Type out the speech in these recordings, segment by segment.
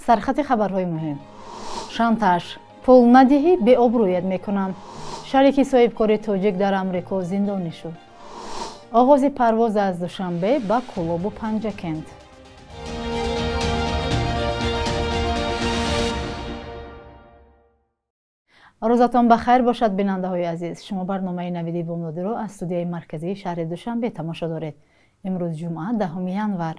سرخط خبرهای مهم. شانتاژ، پول ندهی به آبرویت میکنم. شریک صاحبکاری تاجیک در آمریکا زندانی شد. آغاز پرواز از دوشنبه به کولاب و پنجکند. روزتان بخیر باشد بیننده های عزیز. شما برنامه نویدی بامدادی را از استودیوی مرکزی شهر دوشنبه تماشا دارید. امروز جمعه 10 ینور.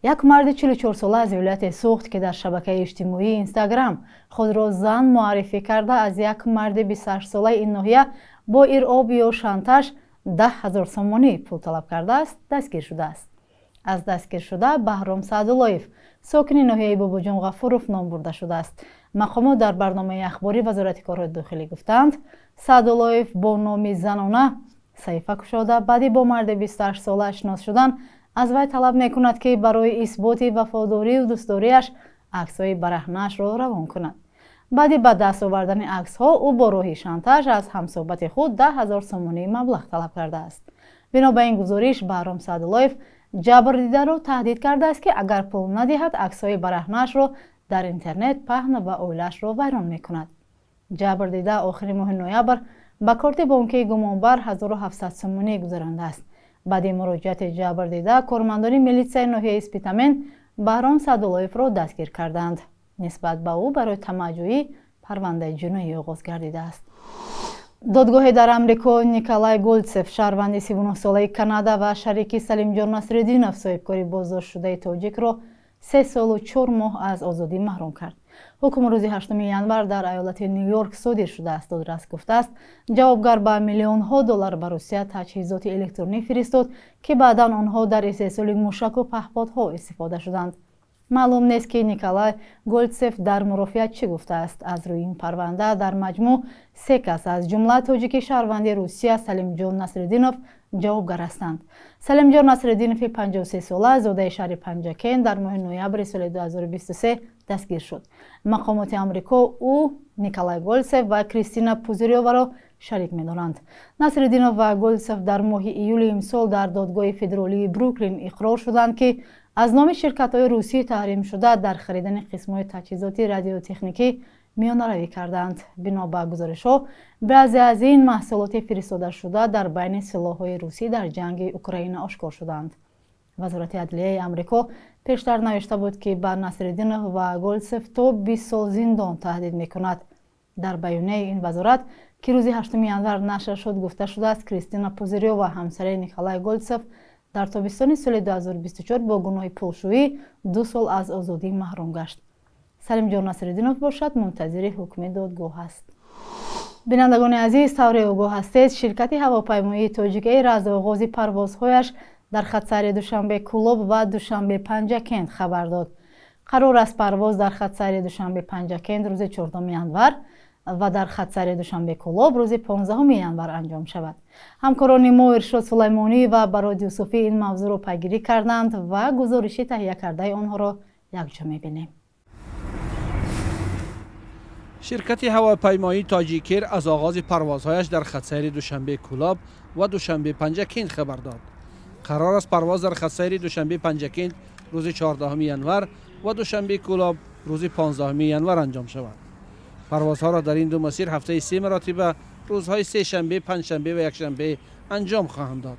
یک مرد 44 ساله از ولایت سوخت که در شبکه اجتماعی اینستاگرام خود را زن معرفی کرده از یک مرد 28 ساله این ناحیه با ارعاب یا شانتاژ 10,000 سومانی پول طلب کرده است دستگیر شده است. از دستگیر شده بهرام سعداللهیف ساکن ناحیه باباجان غفوروف نام برده شده است. مقامات در برنامه اخباری وزارت کارهای داخلی گفتند سعداللهیف با نام زنانه صحیفه گشاده بعدی با مرد 28 ساله آشنا شدن از وی طلب میکند که برای اثبات وفاداری و دوستداریش عکس‌های برهنه‌اش را روان کند. بعدی با دست آوردن عکس‌ها او با راه شانتاژ از همصحبت خود 10,000 سومانی مبلغ طلب کرده است. بنا به این گزارش بهرام سعداللهیف جبر دیده را تهدید کرده است که اگر پول ندهد عکس‌های برهنه‌اش را در اینترنت پهن و عائله‌اش را ویران میکند. جبر دیده آخر ماه نوامبر با کارت بانکی گمانبر 1700 سومانی گذرانده است. بعد مراجعت جبر دیده کارمندان میلیسیای ناحیه اسپیتامن بهرام سعداللهیف را دستگیر کردند. نسبت به او برای طمع‌جویی پرونده جنایی آغاز گردیده است. دادگاه در آمریکا نیکولای گولدسف شهروند 39 ساله کانادا و شریک سلیمجان نصرالدینов صاحبکاری بازداشت شده تاجیک را 3 سال و 4 ماه از آزادی محروم کرد. حکم روز 8 ینور در ایالت نیویورک صادر شده است. دادرس گفته است جوابگر به میلیون‌ها دلار به روسیه تجهیزات الکترونیک فرستاد که بعدا آنها در استحصال موشک و پهپادها استفاده شدند. معلوم نیست که نیکولای گولدسف در مرافعت چه گفته است. از روی این پرونده در مجموع 3 کس از جمله تاجیک شهروند روسیه سلیمجان نصرالدینov جوابگر هستند. سلیمجان نصرالدینov 53 ساله زاده شهر پنجکند در ماه نوامبر سال 2023 دستگیر شد. مقامات آمریکا او نیکولای گولدسف و کریستینا پوزیریووا را شریک می‌دانند. نصرالدینov و گولدسف در ماه ایول امسال در دادگاه فدرالی بروکلین اقرار شدند که از نام شرکت‌های روسی تحریم شده در خریدن قسم‌های تجهیزات رادیوتکنیکی میانه‌روی کردند. بنا به گزارش‌ها بعضی از این محصولات فرستاده شده در بین سلاح‌های روسی در جنگ اوکراین آشکار شدند. وزارت عدلیه آمریکا پیشتر نوشته بود که به نصرالدینov و گولدسف تا 20 سال زندان تهدید می‌کند. در بیانیه این وزارت که روز 8 ینور نشر شد گفته شده است کریستینا پوزیریووا و همسر نیکولای گولدسف در تابستان سال 2024 با گناه پولشویی 2 سال از آزادی محروم گشت. سلیمجان نصرالدینov باشد منتظر حکم دادگاه است. بینندگان عزیز طور آگاه هستید شرکت هواپیمایی تاجیک ایر از آغاز پروازهایش در خط سیر دوشنبه کولاب و دوشنبه پنجکند خبر داد. قرار است پرواز در خط سیر دوشنبه پنجکند روز 14 ینور و در خط سیر دوشنبه کولاب روز 15 ینور انجام شود. همکاران ما ارشاد سلیمانی و براد یوسفی این موضوع را پیگیری کردند و گزارشی تهیه کرده آنها را یکجا می‌بینیم. شرکت هواپیمایی تاجیک ایر از آغاز پروازهایش در خط سیر دوشنبه کولاب و دوشنبه پنجکند خبر داد. قرار است پرواز در خط سیر دوشنبه پنجکند روز 14 ینور و دوشنبه کولاب روز 15 ینور انجام شود. پروازها را در این دو مسیر هفته 3 مرتبه روزهای سه شنبه، پنجشنبه و یکشنبه انجام خواهند داد.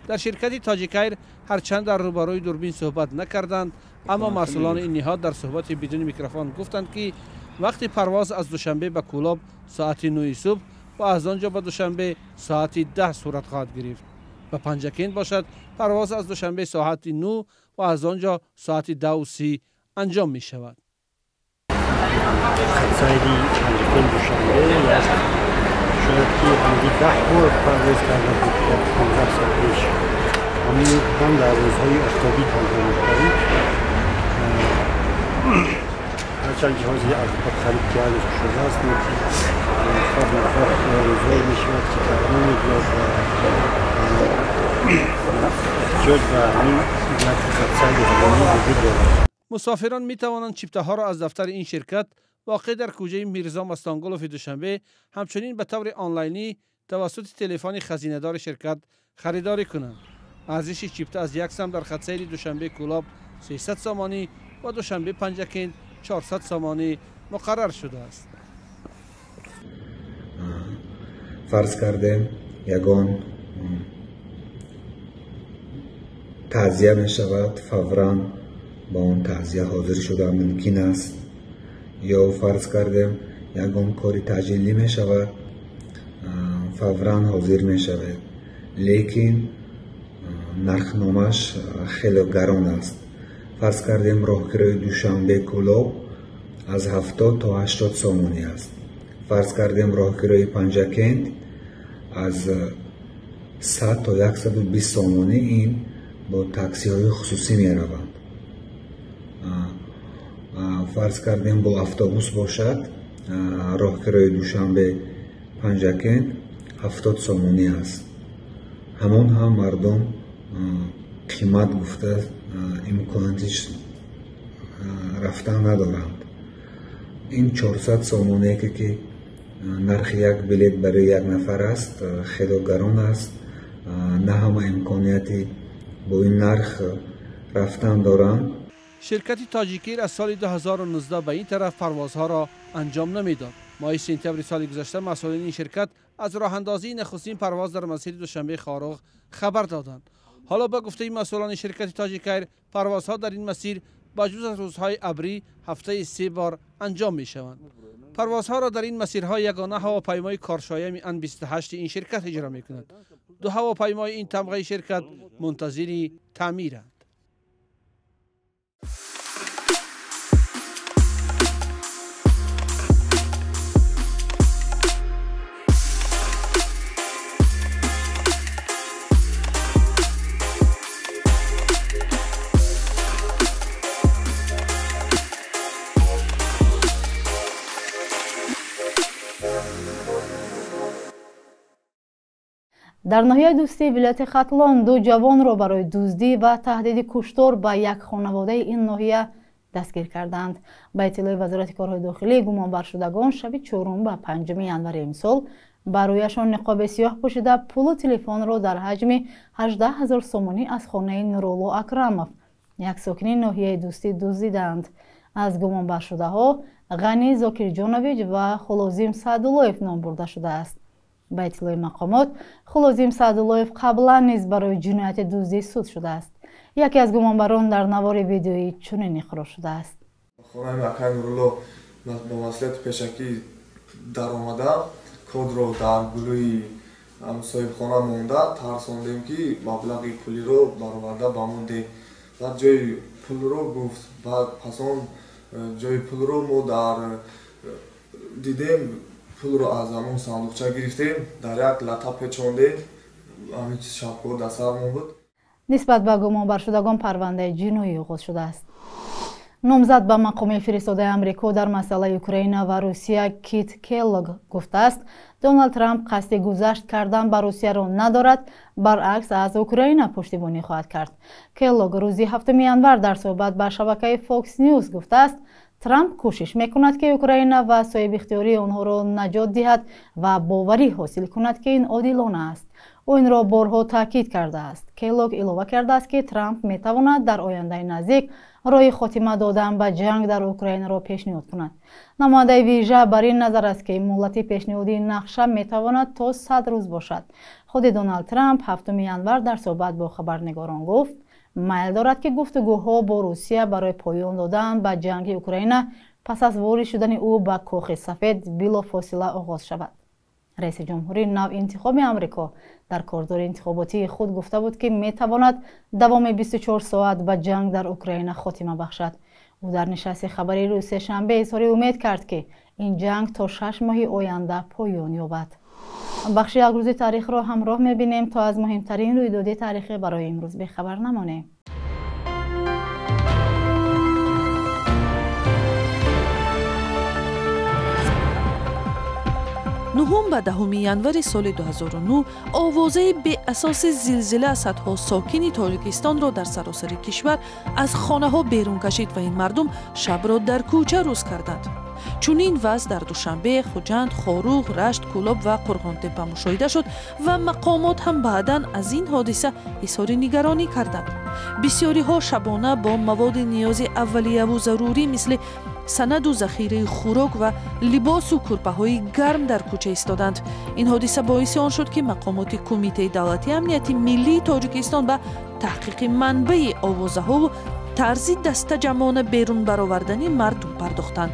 در شرکت تاجیک ایر هرچند در روبروی دوربین صحبت نکردند اما مسئولان این نهاد در صحبت بدون میکروفون گفتند که وقت پرواز از دوشنبه به کولاب ساعت 9 صبح و از آنجا به دوشنبه ساعت 10 صورت خواهد گرفت. به پنجکند باشد پرواز از دوشنبه ساعت 9 و از آنجا ساعت 10:30 انجام می شود. خطسایری پنجکند دوشنبه شاید که همدی 10 بار پرواز کرده بود که 15 سال پیش هم در روزهای آفتابی پرواز کردیم. هرچند جهازی از خود خرید کرده شده است خواب روزهایی می شود که تقریبا میگوید احتیاج به همین خطسایری هوایی وجود دارد. مسافران می توانند چیپته ها را از دفتر این شرکت واقع در کوچه میرزا مستانگلوف دوشنبه همچنین به طور آنلاینی توسط تلفن خزینه‌دار شرکت خریداری کنند. ارزش چیپته از یک سم در خط سیر دوشنبه کولاب 300 سومانی و دوشنبه پنجکند 400 سامانی مقرر شده است. فرض کردیم یگان تعزیه می شود، فوراً با اون تعزیه حاضر شده ممکن است، یا فرض کردیم یگان کاری تجلیلی می شود، فوراً حاضر می شود، لیکن نرخنامش خیلی گران است. فرض کردیم راهگیری دوشنبه کلاب از 70 تا 80 سامانی است. فرض کردیم راهگیری پنجکند از 100 تا 120 سامانی این با تاکسی های خصوصی می روند. فرض کردیم با اتوبوس باشد راهگیری دوشنبه پنجکند 70 سامانی است. همون هم مردم قیمت گفته امکاناتش رفتن ندارند. این 400 سامانی که نرخ یک بلیت برای یک نفر است خیلی گران است. نه همه امکاناتی با این نرخ رفتن دارند. شرکت تاجیکیر از سال 2019 به این طرف پروازها را انجام نمیداد. ماه سپتامبر سال گذشته مسئولین این شرکت از راه اندازی نخستین پرواز در مسیر دوشنبه خارق خبر دادند. حالا با گفته مسئولان شرکت تاجیکیر پروازها در این مسیر با جز از روزهای ابری هفته 3 بار انجام می شوند. پروازها را در این مسیرها یگانه هواپیمای کارشایم ان 28 این شرکت اجرا می کند. 2 هواپیمای این طبقه شرکت منتظر تعمیرند. در ناحیه دوستی ولایت ختلان 2 جوان را برای دزدی و تهدید کشتار به یک خانواده این ناحیه دستگیر کردند. به اطلاع وزارت کارهای داخلی گمانبر شدگان شب 4 و 5 ینور امسال بر رویشان نقاب سیاه پوشیده پول و تلفن را در حجم 18,000 سامانی از خانه نورالله اکرمов یک ساکن ناحیه دوستی دزدیدند. از گمانبر شده ها غنی زاکرجانویچ و خلوزیم سعداللویف نام برده شده است. به اطلاع مقامات خلوزیم سعداللویف قبلا نیز برای جنایت دزدی سود شده است. یکی از گمانبران در نوار ویدیویی چنین اقرار شده است. خانه اکای نورالله با مسئولیت پیشکی در آمده کد رو در گلوی صاحب خانه مونده ترساندیم که مبلغ پولی رو برآورده بمونده و جای پول رو گفت بعد پس آن جای پول رو ما در دیدیم پول رو از همون صندوقچه گرفتیم در یک لطه پیچاندیم همین شبکه در سرمون بود. نسبت به گمانبر شدگان پرونده جنایی آغاز شده است. نامزد به مقام فرستاده آمریکا در مسئله اوکراین و روسیه کیت کلوگ گفته است دونالد ترامپ قصد گذشت کردن به روسیه را ندارد، برعکس از اوکراین پشتیبانی خواهد کرد. کلوگ روزی 7 ینور در صحبت با شبکه فاکس نیوز گفته است ترامپ کوشش میکند که اوکراین و صاحب اختیاری آنها را نجات دهد و باوری حاصل کند که این عادلانه است. او این را بارها تاکید کرده است. کلوگ اضافه کرده است که ترامپ میتواند در آینده نزدیک راه خاتمه دادن به جنگ در اوکراین را پیشنهاد کند. نماینده ویژه بر این نظر است که مهلت پیشنهادی نقشه میتواند تا 100 روز باشد. خود دونالد ترامپ 7 ینور در صحبت با خبرنگاران گفت میل دارد که گفتگوها با روسیه برای پایان دادن به جنگ اوکراین پس از وارد شدن او به کاخ سفید بلافاصله آغاز شود. رئیس جمهوری نو انتخاب آمریکا در کاردار انتخاباتی خود گفته بود که میتواند دوام 24 ساعت به جنگ در اوکراین خاتمه بخشد. او در نشست خبری روز سه‌شنبه اظهار امید کرد که این جنگ تا 6 ماه آینده پایان یابد. بخش یک روز تاریخ را همراه می‌بینیم تا از مهمترین رویدادهای تاریخی برای امروز به خبر نمانیم. 9 و 10 ینور سال 2009 آوازه به اساس زلزله از صدها ساکن تاجیکستان را در سراسر کشور از خانه ها بیرون کشید و این مردم شب را در کوچه روز کردند. چون این وضع در دوشنبه، خوجند، خاروغ، رشت، کولاب و قرغانتپه مشاهده شد و مقامات هم بعداً از این حادثه اظهار نگرانی کردند. بسیاری ها شبانه با مواد نیاز اولیه و ضروری مثل санаду захираи хӯрок ва либосу курпаҳои гарм дар кӯча истоданд. ин ҳодиса боиси он шуд ки мақомоти кумитаи давлатии амнияти миллии тоҷикистон ба таҳқиқи манбаи овозаҳо тарзи дастаҷамона берун баровардани мардум пардохтанд.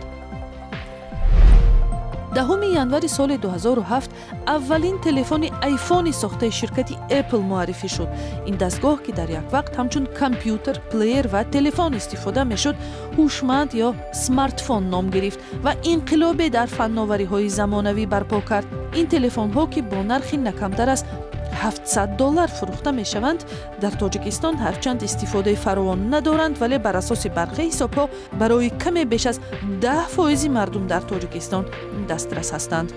10 январи соли 2007 аввалин телефони айфони сохтаи ширкати Apple муаррифӣ шуд. ин дастгоҳ ки дар як вақт ҳамчун компютер, плеер ва телефон истифода мешуд, ҳушманд ё смартфон ном гирифт ва инқилобе дар фанновариҳои замонавӣ барпо кард. ин телефонҳо ки бо нархи накамтар аз $700 фурӯхта мешаванд, дар Тоҷикистон ҳарчанд истифодаи фаровон надоранд, вале бар асоси барқи ҳисобҳо барои каме беш аз 10% мардум дар Тоҷикистон дастрас ҳастанд.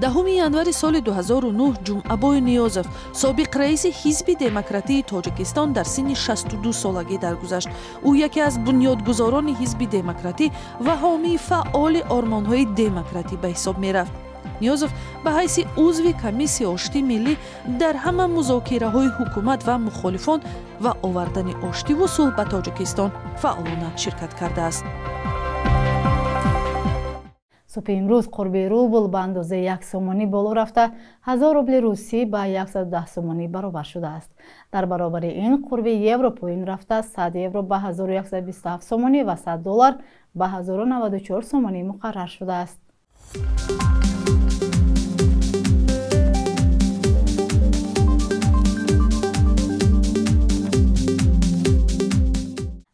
10 январи соли 2009 Ҷумъабой Ниёзов, собиқ раиси Ҳизби демократии Тоҷикистон, дар синни 62 солагӣ даргузашт. ӯ яке аз бунёдгузорони Ҳизби демократӣ ва ҳомии фаъоли ормонҳои демократӣ ба ҳисоб мерафт. Ниёзов ба ҳайси узви комиссияи оштии миллӣ дар ҳама музокираҳои ҳукумат ва мухолифон ва овардани оштиву сулҳ ба Тоҷикистон фаъолона ширкат кардааст. субҳи имрӯз қурби рубл ба андозаи 1 сомонӣ боло рафта 1000 рубли русӣ ба 110 сомонӣ баробар шудааст. дар баробари ин қурби евро поин рафта 100 евро ба 1127 сомонӣ ва 100 доллар ба 1094 сомонӣ муқаррар шудааст.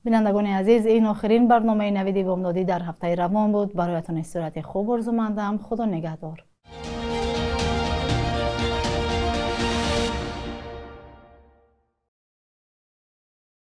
бинандагони азиз, ин охирин барномаи навиди бомдодӣ дар ҳафтаи равон буд. бароятон истироҳати хуб орзумандам. худо нигаҳдор.